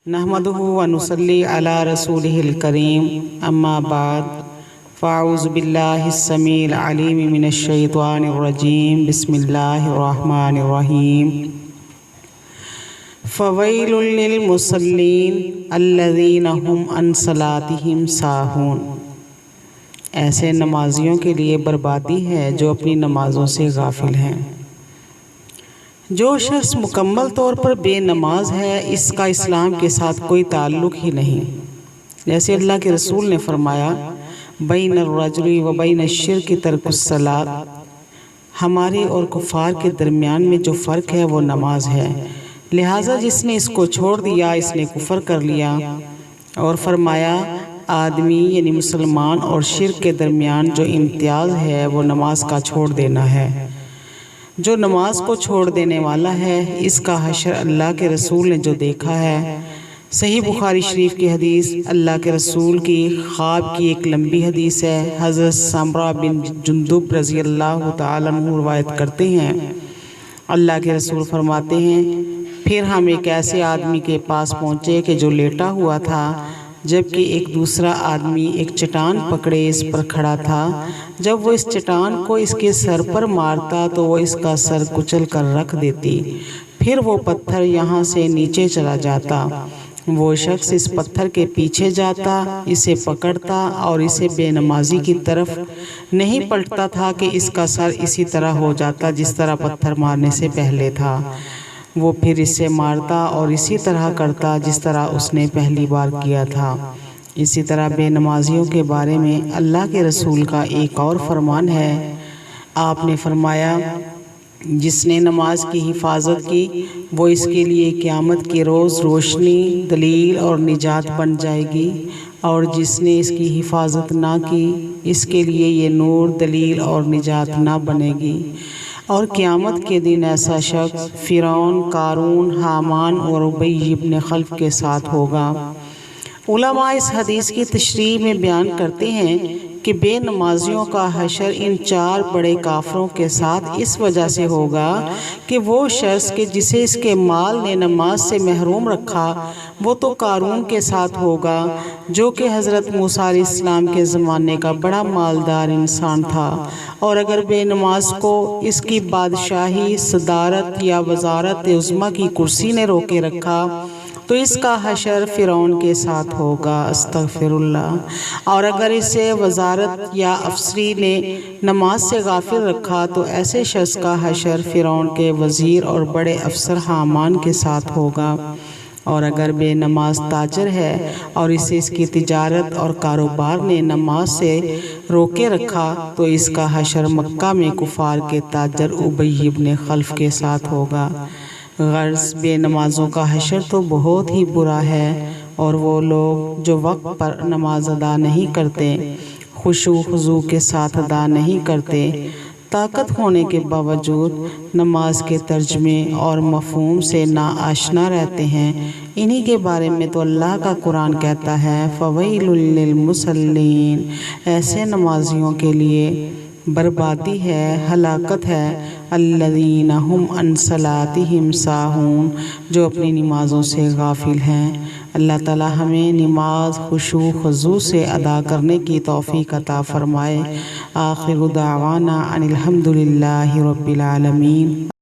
نحمدہ و نصلی علی رسولہ الکریم اما بعد فاعوذ باللہ السمیع العلیم من الشیطان الرجیم بسم اللہ الرحمن الرحیم فویل للمصلین الذین هم عن صلاتهم ساہون۔ ایسے نمازیوں کے لیے بربادی ہے جو اپنی نمازوں سے غافل ہیں۔ جو شخص مکمل طور پر بے نماز ہے اس کا اسلام کے ساتھ کوئی تعلق ہی نہیں۔ جیسے اللہ کے رسول نے فرمایا بین الرجل و بین الشرک ترک الصلاۃ، ہمارے اور کفار کے درمیان میں جو فرق ہے وہ نماز ہے، لہٰذا جس نے اس کو چھوڑ دیا اس نے کفر کر لیا۔ اور فرمایا آدمی یعنی مسلمان اور شرک کے درمیان جو امتیاز ہے وہ نماز کا چھوڑ دینا ہے۔ جو نماز کو چھوڑ دینے والا ہے اس کا حشر اللہ کے رسول نے جو دیکھا ہے۔ صحیح بخاری شریف کی حدیث، اللہ کے رسول کی خواب کی ایک لمبی حدیث ہے۔ حضرت سمرہ بن جندب رضی اللہ تعالیٰ عنہ روایت کرتے ہیں، اللہ کے رسول فرماتے ہیں پھر ہم ایک ایسے آدمی کے پاس پہنچے کہ جو لیٹا ہوا تھا، جبکہ ایک دوسرا آدمی ایک چٹان پکڑے اس پر کھڑا تھا۔ جب وہ اس چٹان کو اس کے سر پر مارتا تو وہ اس کا سر کچل کر رکھ دیتی، پھر وہ پتھر یہاں سے نیچے چلا جاتا۔ وہ شخص اس پتھر کے پیچھے جاتا، اسے پکڑتا اور اسے بے نمازی کی طرف نہیں پلٹتا تھا کہ اس کا سر اسی طرح ہو جاتا جس طرح پتھر مارنے سے پہلے تھا۔ وہ پھر اسے مارتا اور اسی طرح کرتا جس طرح اس نے پہلی بار کیا تھا۔ اسی طرح بے نمازیوں کے بارے میں اللہ کے رسول کا ایک اور فرمان ہے۔ آپ نے فرمایا جس نے نماز کی حفاظت کی وہ اس کے لیے قیامت کے روز روشنی، دلیل اور نجات بن جائے گی، اور جس نے اس کی حفاظت نہ کی اس کے لیے یہ نور، دلیل اور نجات نہ بنے گی۔ اور قیامت کے دن ایسا شخص فرعون، قارون، حامان اور ابی بن خلف کے ساتھ ہوگا۔ علماء اس حدیث کی تشریح میں بیان کرتے ہیں کہ بے نمازیوں کا حشر ان چار بڑے کافروں کے ساتھ اس وجہ سے ہوگا کہ وہ شخص کہ جسے اس کے مال نے نماز سے محروم رکھا وہ تو قارون کے ساتھ ہوگا جو کہ حضرت موسیٰ علیہ السلام کے زمانے کا بڑا مالدار انسان تھا، اور اگر بے نماز کو اس کی بادشاہی، صدارت یا وزارت عظمیٰ کی کرسی نے روکے رکھا تو اس کا حشر فرعون کے ساتھ ہوگا، استغفر اللہ۔ اور اگر اسے وزارت یا افسری نے نماز سے غافل رکھا تو ایسے شخص کا حشر فرعون کے وزیر اور بڑے افسر حامان کے ساتھ ہوگا۔ اور اگر بے نماز تاجر ہے اور اسے اس کی تجارت اور کاروبار نے نماز سے روکے رکھا تو اس کا حشر مکہ میں کفار کے تاجر ابی بن خلف کے ساتھ ہوگا۔ غرض بے نمازوں کا حشر تو بہت ہی برا ہے، اور وہ لوگ جو وقت پر نماز ادا نہیں کرتے، خشوع خضوع کے ساتھ ادا نہیں کرتے، طاقت ہونے کے باوجود نماز کے ترجمے اور مفہوم سے ناآشنا رہتے ہیں، انہی کے بارے میں تو اللہ کا قرآن کہتا ہے فویل للمصلین، ایسے نمازیوں کے لیے بربادی ہے، ہلاکت ہے، الذین هم عن صلاتهم ساہون، جو اپنی نمازوں سے غافل ہیں۔ اللہ تعالی ہمیں نماز خشوع خضوع سے ادا کرنے کی توفیق عطا فرمائے۔ آخر دعوانا ان الحمد للہ رب العالمین۔